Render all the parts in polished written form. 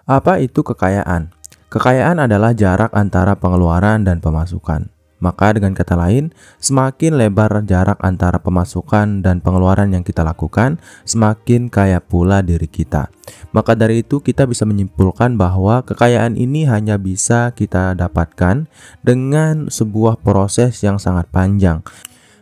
Apa itu kekayaan? Kekayaan adalah jarak antara pengeluaran dan pemasukan. Maka dengan kata lain, semakin lebar jarak antara pemasukan dan pengeluaran yang kita lakukan, semakin kaya pula diri kita. Maka dari itu kita bisa menyimpulkan bahwa kekayaan ini hanya bisa kita dapatkan dengan sebuah proses yang sangat panjang.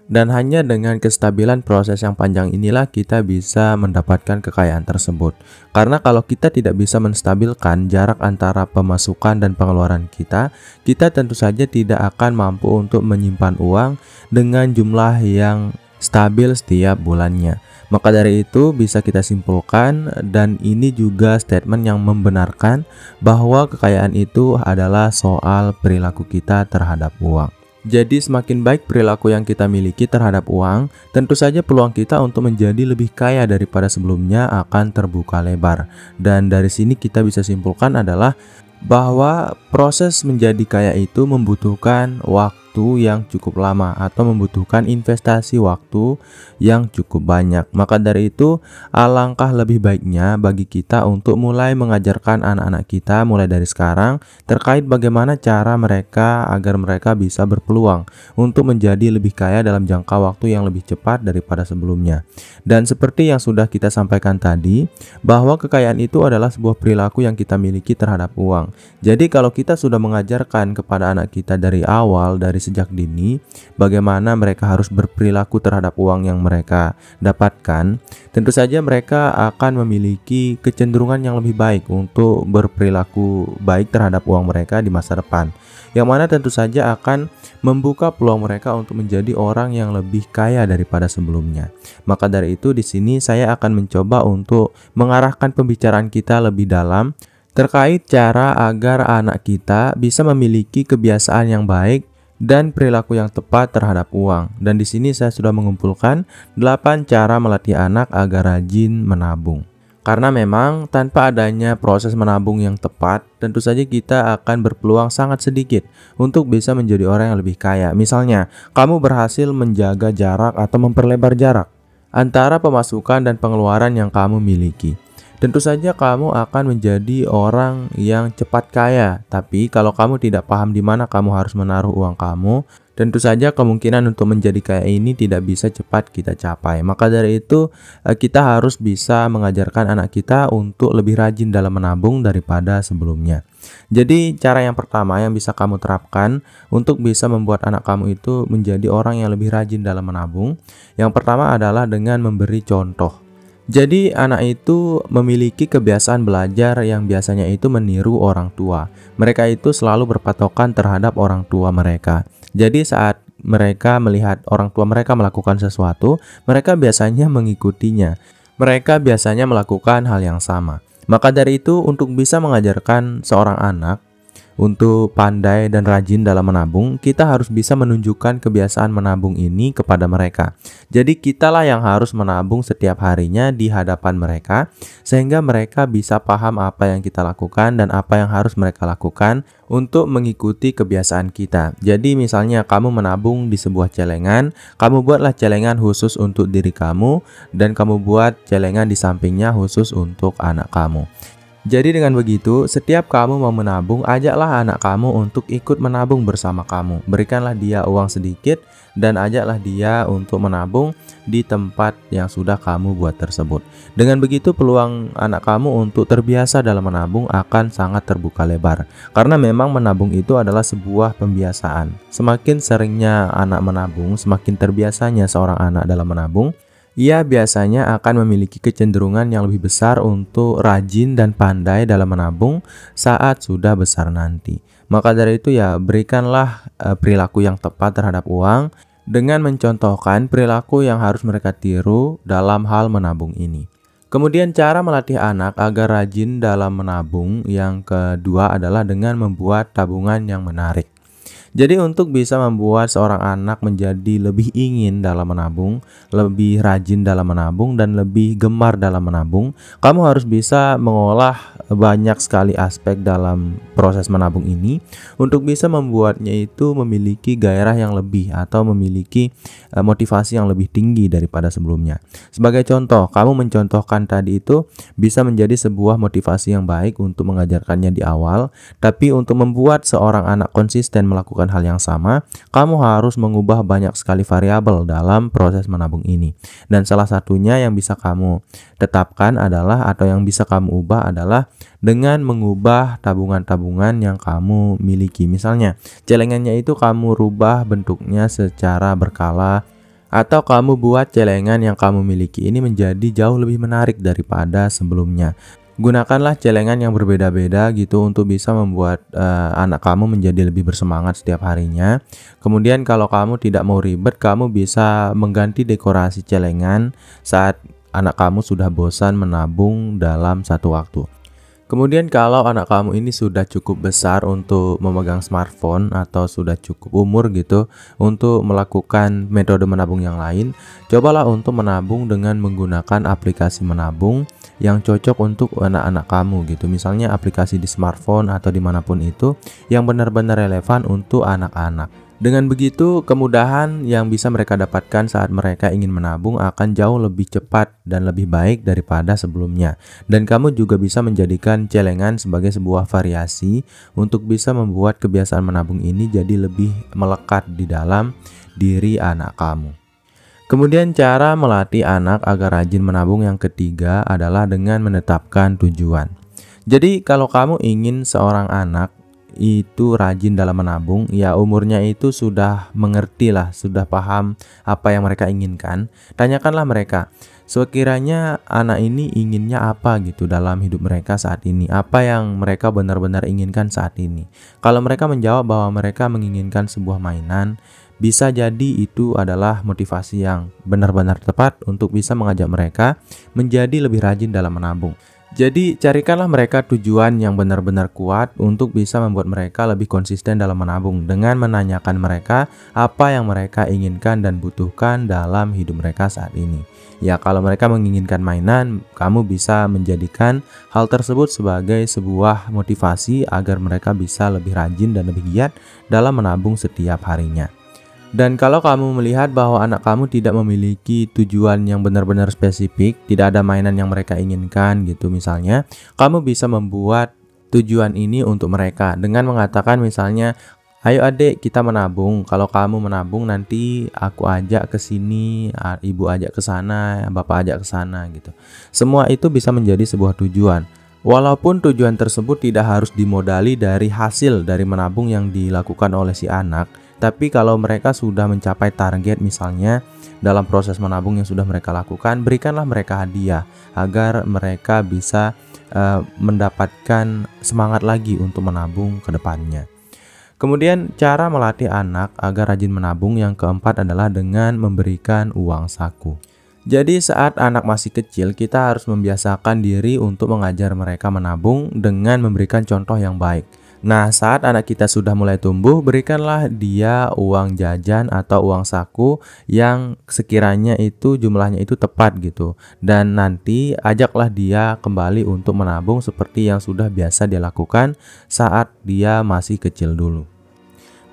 Dan hanya dengan kestabilan proses yang panjang inilah kita bisa mendapatkan kekayaan tersebut. Karena kalau kita tidak bisa menstabilkan jarak antara pemasukan dan pengeluaran kita tentu saja tidak akan mampu untuk menyimpan uang dengan jumlah yang stabil setiap bulannya. Maka dari itu bisa kita simpulkan, dan ini juga statement yang membenarkan bahwa kekayaan itu adalah soal perilaku kita terhadap uang. Jadi semakin baik perilaku yang kita miliki terhadap uang, tentu saja peluang kita untuk menjadi lebih kaya daripada sebelumnya akan terbuka lebar. Dan dari sini kita bisa simpulkan adalah bahwa proses menjadi kaya itu membutuhkan waktu yang cukup lama atau membutuhkan investasi waktu yang cukup banyak. Maka dari itu alangkah lebih baiknya bagi kita untuk mulai mengajarkan anak-anak kita mulai dari sekarang terkait bagaimana cara mereka agar mereka bisa berpeluang untuk menjadi lebih kaya dalam jangka waktu yang lebih cepat daripada sebelumnya. Dan seperti yang sudah kita sampaikan tadi, bahwa kekayaan itu adalah sebuah perilaku yang kita miliki terhadap uang. Jadi kalau kita sudah mengajarkan kepada anak kita dari awal, dari sejak dini, bagaimana mereka harus berperilaku terhadap uang yang mereka dapatkan, tentu saja mereka akan memiliki kecenderungan yang lebih baik untuk berperilaku baik terhadap uang mereka di masa depan, yang mana tentu saja akan membuka peluang mereka untuk menjadi orang yang lebih kaya daripada sebelumnya. Maka dari itu di sini saya akan mencoba untuk mengarahkan pembicaraan kita lebih dalam terkait cara agar anak kita bisa memiliki kebiasaan yang baik dan perilaku yang tepat terhadap uang. Dan di sini saya sudah mengumpulkan 8 cara melatih anak agar rajin menabung. Karena memang tanpa adanya proses menabung yang tepat, tentu saja kita akan berpeluang sangat sedikit untuk bisa menjadi orang yang lebih kaya. Misalnya, kamu berhasil menjaga jarak atau memperlebar jarak antara pemasukan dan pengeluaran yang kamu miliki. Tentu saja kamu akan menjadi orang yang cepat kaya. Tapi kalau kamu tidak paham di mana kamu harus menaruh uang kamu, tentu saja kemungkinan untuk menjadi kaya ini tidak bisa cepat kita capai. Maka dari itu kita harus bisa mengajarkan anak kita untuk lebih rajin dalam menabung daripada sebelumnya. Jadi cara yang pertama yang bisa kamu terapkan untuk bisa membuat anak kamu itu menjadi orang yang lebih rajin dalam menabung, yang pertama adalah dengan memberi contoh. Jadi anak itu memiliki kebiasaan belajar yang biasanya itu meniru orang tua. Mereka itu selalu berpatokan terhadap orang tua mereka. Jadi saat mereka melihat orang tua mereka melakukan sesuatu, mereka biasanya mengikutinya. Mereka biasanya melakukan hal yang sama. Maka dari itu untuk bisa mengajarkan seorang anak untuk pandai dan rajin dalam menabung, kita harus bisa menunjukkan kebiasaan menabung ini kepada mereka. Jadi kitalah yang harus menabung setiap harinya di hadapan mereka, sehingga mereka bisa paham apa yang kita lakukan dan apa yang harus mereka lakukan untuk mengikuti kebiasaan kita. Jadi misalnya kamu menabung di sebuah celengan, kamu buatlah celengan khusus untuk diri kamu, dan kamu buat celengan di sampingnya khusus untuk anak kamu. Jadi dengan begitu, setiap kamu mau menabung, ajaklah anak kamu untuk ikut menabung bersama kamu. Berikanlah dia uang sedikit dan ajaklah dia untuk menabung di tempat yang sudah kamu buat tersebut. Dengan begitu peluang anak kamu untuk terbiasa dalam menabung akan sangat terbuka lebar. Karena memang menabung itu adalah sebuah pembiasaan. Semakin seringnya anak menabung, semakin terbiasanya seorang anak dalam menabung, ia biasanya akan memiliki kecenderungan yang lebih besar untuk rajin dan pandai dalam menabung saat sudah besar nanti. Maka dari itu ya, berikanlah perilaku yang tepat terhadap uang dengan mencontohkan perilaku yang harus mereka tiru dalam hal menabung ini. Kemudian cara melatih anak agar rajin dalam menabung yang kedua adalah dengan membuat tabungan yang menarik. Jadi untuk bisa membuat seorang anak menjadi lebih ingin dalam menabung, lebih rajin dalam menabung, dan lebih gemar dalam menabung, kamu harus bisa mengolah banyak sekali aspek dalam proses menabung ini untuk bisa membuatnya itu memiliki gairah yang lebih atau memiliki motivasi yang lebih tinggi daripada sebelumnya. Sebagai contoh, kamu mencontohkan tadi itu bisa menjadi sebuah motivasi yang baik untuk mengajarkannya di awal, tapi untuk membuat seorang anak konsisten melakukan hal yang sama, kamu harus mengubah banyak sekali variabel dalam proses menabung ini. Dan salah satunya yang bisa kamu tetapkan adalah atau yang bisa kamu ubah adalah dengan mengubah tabungan-tabungan yang kamu miliki. Misalnya, celengannya itu kamu rubah bentuknya secara berkala, atau kamu buat celengan yang kamu miliki ini menjadi jauh lebih menarik daripada sebelumnya. Gunakanlah celengan yang berbeda-beda gitu untuk bisa membuat anak kamu menjadi lebih bersemangat setiap harinya. Kemudian kalau kamu tidak mau ribet, kamu bisa mengganti dekorasi celengan saat anak kamu sudah bosan menabung dalam satu waktu. Kemudian kalau anak kamu ini sudah cukup besar untuk memegang smartphone atau sudah cukup umur gitu untuk melakukan metode menabung yang lain, cobalah untuk menabung dengan menggunakan aplikasi menabung yang cocok untuk anak-anak kamu gitu. Misalnya aplikasi di smartphone atau dimanapun itu yang benar-benar relevan untuk anak-anak. Dengan begitu, kemudahan yang bisa mereka dapatkan saat mereka ingin menabung akan jauh lebih cepat dan lebih baik daripada sebelumnya. Dan kamu juga bisa menjadikan celengan sebagai sebuah variasi untuk bisa membuat kebiasaan menabung ini jadi lebih melekat di dalam diri anak kamu. Kemudian cara melatih anak agar rajin menabung yang ketiga adalah dengan menetapkan tujuan. Jadi kalau kamu ingin seorang anak itu rajin dalam menabung, ya umurnya itu sudah mengerti lah, sudah paham apa yang mereka inginkan. Tanyakanlah mereka, sekiranya anak ini inginnya apa gitu dalam hidup mereka saat ini, apa yang mereka benar-benar inginkan saat ini. Kalau mereka menjawab bahwa mereka menginginkan sebuah mainan, bisa jadi itu adalah motivasi yang benar-benar tepat untuk bisa mengajak mereka menjadi lebih rajin dalam menabung. Jadi carikanlah mereka tujuan yang benar-benar kuat untuk bisa membuat mereka lebih konsisten dalam menabung dengan menanyakan mereka apa yang mereka inginkan dan butuhkan dalam hidup mereka saat ini. Ya, kalau mereka menginginkan mainan, kamu bisa menjadikan hal tersebut sebagai sebuah motivasi agar mereka bisa lebih rajin dan lebih giat dalam menabung setiap harinya. Dan kalau kamu melihat bahwa anak kamu tidak memiliki tujuan yang benar-benar spesifik, tidak ada mainan yang mereka inginkan gitu misalnya, kamu bisa membuat tujuan ini untuk mereka dengan mengatakan misalnya, ayo adik kita menabung, kalau kamu menabung nanti aku ajak ke sini, ibu ajak ke sana, bapak ajak ke sana gitu. Semua itu bisa menjadi sebuah tujuan. Walaupun tujuan tersebut tidak harus dimodali dari hasil dari menabung yang dilakukan oleh si anak, tapi kalau mereka sudah mencapai target misalnya dalam proses menabung yang sudah mereka lakukan, berikanlah mereka hadiah agar mereka bisa mendapatkan semangat lagi untuk menabung ke depannya. Kemudian cara melatih anak agar rajin menabung yang keempat adalah dengan memberikan uang saku. Jadi saat anak masih kecil, kita harus membiasakan diri untuk mengajar mereka menabung dengan memberikan contoh yang baik. Nah, saat anak kita sudah mulai tumbuh, berikanlah dia uang jajan atau uang saku yang sekiranya itu jumlahnya itu tepat gitu. Dan nanti ajaklah dia kembali untuk menabung seperti yang sudah biasa dia lakukan saat dia masih kecil dulu.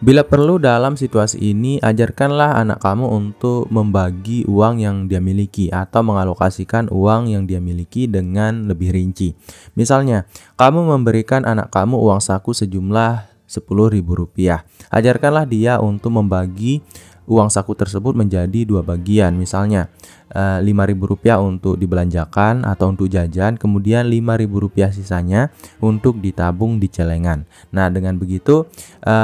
Bila perlu dalam situasi ini, ajarkanlah anak kamu untuk membagi uang yang dia miliki atau mengalokasikan uang yang dia miliki dengan lebih rinci. Misalnya, kamu memberikan anak kamu uang saku sejumlah Rp10.000. Ajarkanlah dia untuk membagi uang saku tersebut menjadi dua bagian. Misalnya Rp5.000 untuk dibelanjakan atau untuk jajan, kemudian Rp5.000 sisanya untuk ditabung di celengan. Nah, dengan begitu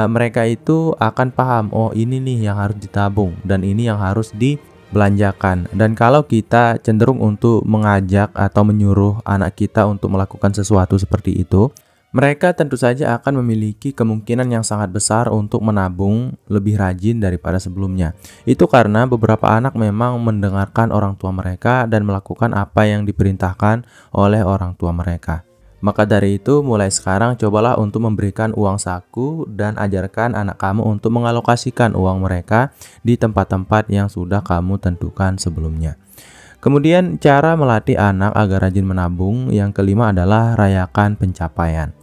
mereka itu akan paham, oh ini nih yang harus ditabung dan ini yang harus dibelanjakan. Dan kalau kita cenderung untuk mengajak atau menyuruh anak kita untuk melakukan sesuatu seperti itu, mereka tentu saja akan memiliki kemungkinan yang sangat besar untuk menabung lebih rajin daripada sebelumnya. Itu karena beberapa anak memang mendengarkan orang tua mereka dan melakukan apa yang diperintahkan oleh orang tua mereka. Maka dari itu, mulai sekarang cobalah untuk memberikan uang saku dan ajarkan anak kamu untuk mengalokasikan uang mereka di tempat-tempat yang sudah kamu tentukan sebelumnya. Kemudian, cara melatih anak agar rajin menabung yang kelima adalah rayakan pencapaian.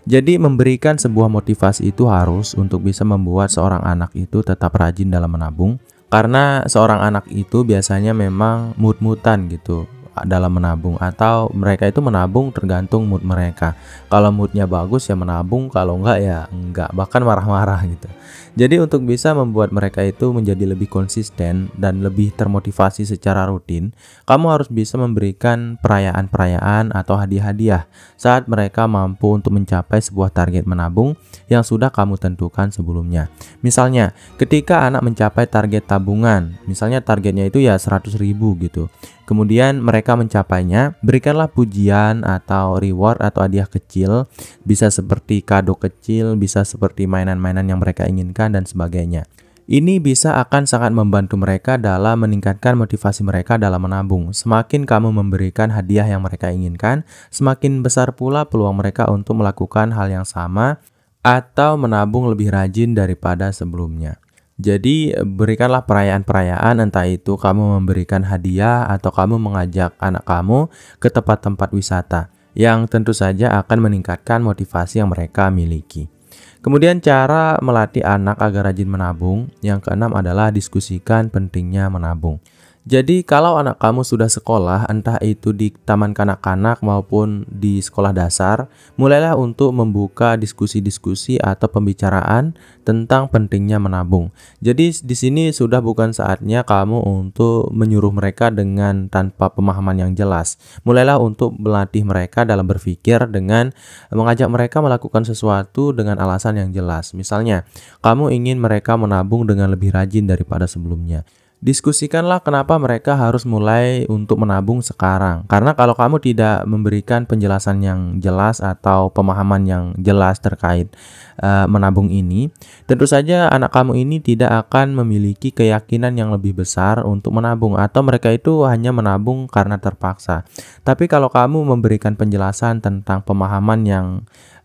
Jadi, memberikan sebuah motivasi itu harus untuk bisa membuat seorang anak itu tetap rajin dalam menabung, karena seorang anak itu biasanya memang mood-moodan gitu dalam menabung, atau mereka itu menabung tergantung mood mereka. Kalau moodnya bagus ya menabung, kalau enggak ya enggak, bahkan marah-marah gitu. Jadi untuk bisa membuat mereka itu menjadi lebih konsisten dan lebih termotivasi secara rutin, kamu harus bisa memberikan perayaan-perayaan atau hadiah-hadiah saat mereka mampu untuk mencapai sebuah target menabung yang sudah kamu tentukan sebelumnya. Misalnya, ketika anak mencapai target tabungan, misalnya targetnya itu ya 100.000 gitu. Kemudian mereka mencapainya, berikanlah pujian atau reward atau hadiah kecil, bisa seperti kado kecil, bisa seperti mainan-mainan yang mereka inginkan dan sebagainya. Ini bisa akan sangat membantu mereka dalam meningkatkan motivasi mereka dalam menabung. Semakin kamu memberikan hadiah yang mereka inginkan, semakin besar pula peluang mereka untuk melakukan hal yang sama atau menabung lebih rajin daripada sebelumnya. Jadi berikanlah perayaan-perayaan, entah itu kamu memberikan hadiah atau kamu mengajak anak kamu ke tempat-tempat wisata yang tentu saja akan meningkatkan motivasi yang mereka miliki. Kemudian cara melatih anak agar rajin menabung yang keenam adalah diskusikan pentingnya menabung. Jadi kalau anak kamu sudah sekolah, entah itu di taman kanak-kanak maupun di sekolah dasar, mulailah untuk membuka diskusi-diskusi atau pembicaraan tentang pentingnya menabung. Jadi di sini sudah bukan saatnya kamu untuk menyuruh mereka dengan tanpa pemahaman yang jelas. Mulailah untuk melatih mereka dalam berpikir dengan mengajak mereka melakukan sesuatu dengan alasan yang jelas. Misalnya, kamu ingin mereka menabung dengan lebih rajin daripada sebelumnya. Diskusikanlah kenapa mereka harus mulai untuk menabung sekarang. Karena kalau kamu tidak memberikan penjelasan yang jelas atau pemahaman yang jelas terkait menabung ini, tentu saja anak kamu ini tidak akan memiliki keyakinan yang lebih besar untuk menabung, atau mereka itu hanya menabung karena terpaksa. Tapi kalau kamu memberikan penjelasan tentang pemahaman yang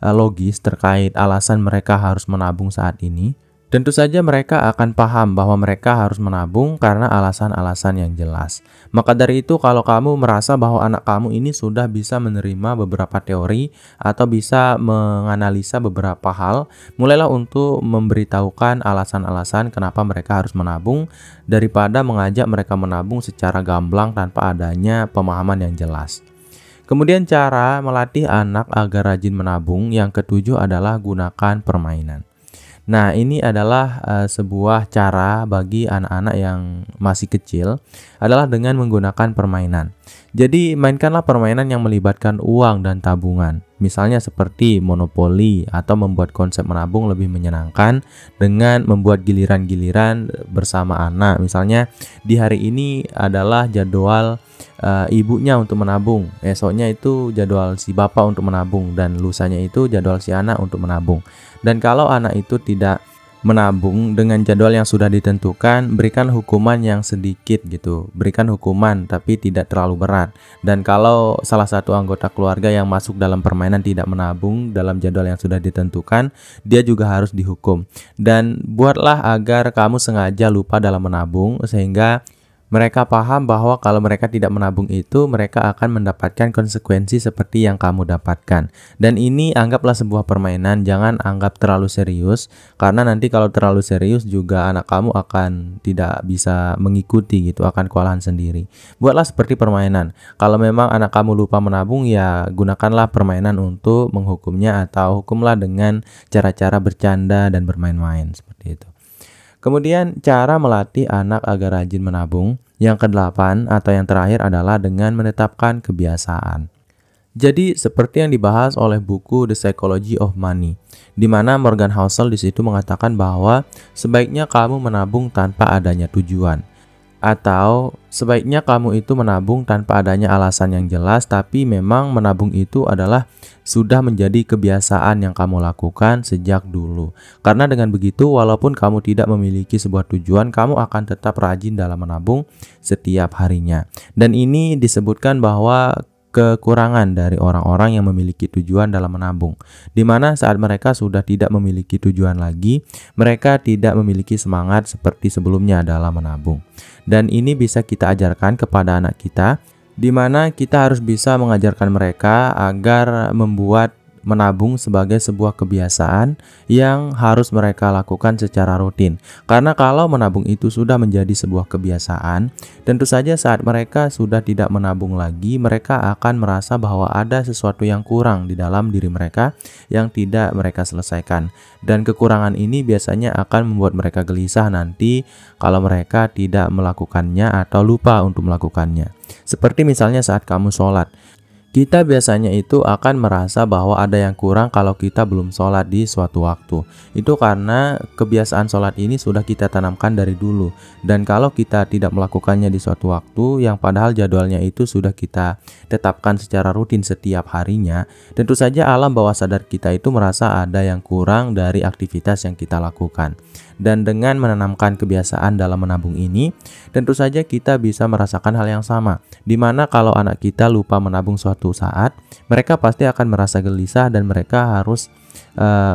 logis terkait alasan mereka harus menabung saat ini, tentu saja mereka akan paham bahwa mereka harus menabung karena alasan-alasan yang jelas. Maka dari itu, kalau kamu merasa bahwa anak kamu ini sudah bisa menerima beberapa teori atau bisa menganalisa beberapa hal, mulailah untuk memberitahukan alasan-alasan kenapa mereka harus menabung daripada mengajak mereka menabung secara gamblang tanpa adanya pemahaman yang jelas. Kemudian cara melatih anak agar rajin menabung yang ketujuh adalah gunakan permainan. Nah, ini adalah sebuah cara bagi anak-anak yang masih kecil adalah dengan menggunakan permainan. Jadi, mainkanlah permainan yang melibatkan uang dan tabungan. Misalnya seperti monopoli atau membuat konsep menabung lebih menyenangkan dengan membuat giliran-giliran bersama anak. Misalnya, di hari ini adalah jadwal ibunya untuk menabung, esoknya itu jadwal si bapak untuk menabung, dan lusanya itu jadwal si anak untuk menabung. Dan kalau anak itu tidak menabung dengan jadwal yang sudah ditentukan, berikan hukuman yang sedikit gitu. Berikan hukuman tapi tidak terlalu berat. Dan kalau salah satu anggota keluarga yang masuk dalam permainan tidak menabung dalam jadwal yang sudah ditentukan, dia juga harus dihukum. Dan buatlah agar kamu sengaja lupa dalam menabung sehingga mereka paham bahwa kalau mereka tidak menabung itu, mereka akan mendapatkan konsekuensi seperti yang kamu dapatkan. Dan ini anggaplah sebuah permainan, jangan anggap terlalu serius, karena nanti kalau terlalu serius juga anak kamu akan tidak bisa mengikuti gitu, akan kewalahan sendiri. Buatlah seperti permainan. Kalau memang anak kamu lupa menabung, ya gunakanlah permainan untuk menghukumnya, atau hukumlah dengan cara-cara bercanda dan bermain-main seperti itu. Kemudian cara melatih anak agar rajin menabung yang kedelapan atau yang terakhir adalah dengan menetapkan kebiasaan. Jadi seperti yang dibahas oleh buku The Psychology of Money, di mana Morgan Housel di situ mengatakan bahwa sebaiknya kamu menabung tanpa adanya tujuan. Atau sebaiknya kamu itu menabung tanpa adanya alasan yang jelas, tapi memang menabung itu adalah sudah menjadi kebiasaan yang kamu lakukan sejak dulu. Karena dengan begitu, walaupun kamu tidak memiliki sebuah tujuan, kamu akan tetap rajin dalam menabung setiap harinya. Dan ini disebutkan bahwa kekurangan dari orang-orang yang memiliki tujuan dalam menabung, di mana saat mereka sudah tidak memiliki tujuan lagi, mereka tidak memiliki semangat seperti sebelumnya dalam menabung. Dan ini bisa kita ajarkan kepada anak kita, di mana kita harus bisa mengajarkan mereka agar membuat menabung sebagai sebuah kebiasaan yang harus mereka lakukan secara rutin. Karena kalau menabung itu sudah menjadi sebuah kebiasaan, tentu saja saat mereka sudah tidak menabung lagi, mereka akan merasa bahwa ada sesuatu yang kurang di dalam diri mereka yang tidak mereka selesaikan. Dan kekurangan ini biasanya akan membuat mereka gelisah nanti kalau mereka tidak melakukannya atau lupa untuk melakukannya. Seperti misalnya saat kamu sholat, kita biasanya itu akan merasa bahwa ada yang kurang kalau kita belum sholat di suatu waktu. Itu karena kebiasaan sholat ini sudah kita tanamkan dari dulu. Dan kalau kita tidak melakukannya di suatu waktu, yang padahal jadwalnya itu sudah kita tetapkan secara rutin setiap harinya, tentu saja alam bawah sadar kita itu merasa ada yang kurang dari aktivitas yang kita lakukan. Dan dengan menanamkan kebiasaan dalam menabung ini, tentu saja kita bisa merasakan hal yang sama, dimana kalau anak kita lupa menabung suatu saat, mereka pasti akan merasa gelisah dan mereka harus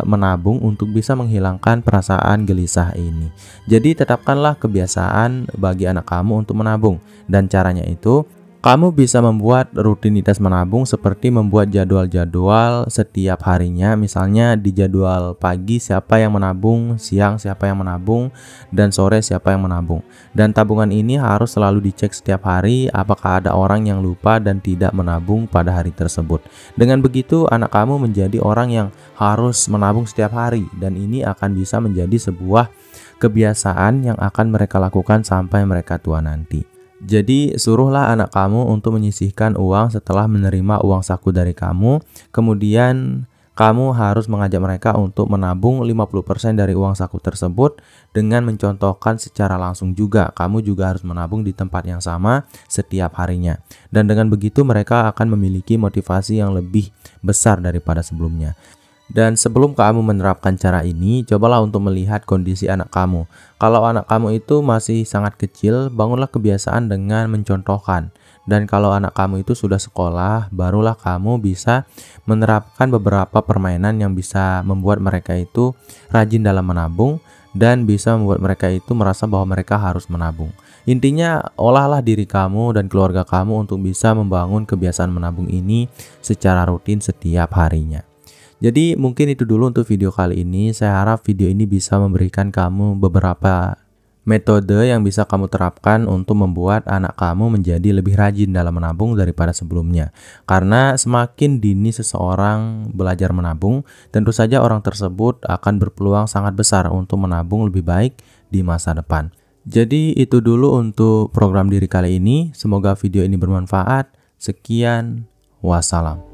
menabung untuk bisa menghilangkan perasaan gelisah ini. Jadi tetapkanlah kebiasaan bagi anak kamu untuk menabung, dan caranya itu kamu bisa membuat rutinitas menabung seperti membuat jadwal-jadwal setiap harinya. Misalnya di jadwal pagi siapa yang menabung, siang siapa yang menabung, dan sore siapa yang menabung. Dan tabungan ini harus selalu dicek setiap hari apakah ada orang yang lupa dan tidak menabung pada hari tersebut. Dengan begitu anak kamu menjadi orang yang harus menabung setiap hari, dan ini akan bisa menjadi sebuah kebiasaan yang akan mereka lakukan sampai mereka tua nanti. Jadi suruhlah anak kamu untuk menyisihkan uang setelah menerima uang saku dari kamu. Kemudian kamu harus mengajak mereka untuk menabung 50% dari uang saku tersebut dengan mencontohkan secara langsung juga. Kamu juga harus menabung di tempat yang sama setiap harinya. Dan dengan begitu mereka akan memiliki motivasi yang lebih besar daripada sebelumnya. Dan sebelum kamu menerapkan cara ini, cobalah untuk melihat kondisi anak kamu. Kalau anak kamu itu masih sangat kecil, bangunlah kebiasaan dengan mencontohkan. Dan kalau anak kamu itu sudah sekolah, barulah kamu bisa menerapkan beberapa permainan yang bisa membuat mereka itu rajin dalam menabung dan bisa membuat mereka itu merasa bahwa mereka harus menabung. Intinya, olahlah diri kamu dan keluarga kamu untuk bisa membangun kebiasaan menabung ini secara rutin setiap harinya. Jadi mungkin itu dulu untuk video kali ini. Saya harap video ini bisa memberikan kamu beberapa metode yang bisa kamu terapkan untuk membuat anak kamu menjadi lebih rajin dalam menabung daripada sebelumnya. Karena semakin dini seseorang belajar menabung, tentu saja orang tersebut akan berpeluang sangat besar untuk menabung lebih baik di masa depan. Jadi itu dulu untuk program diri kali ini. Semoga video ini bermanfaat. Sekian, wassalam.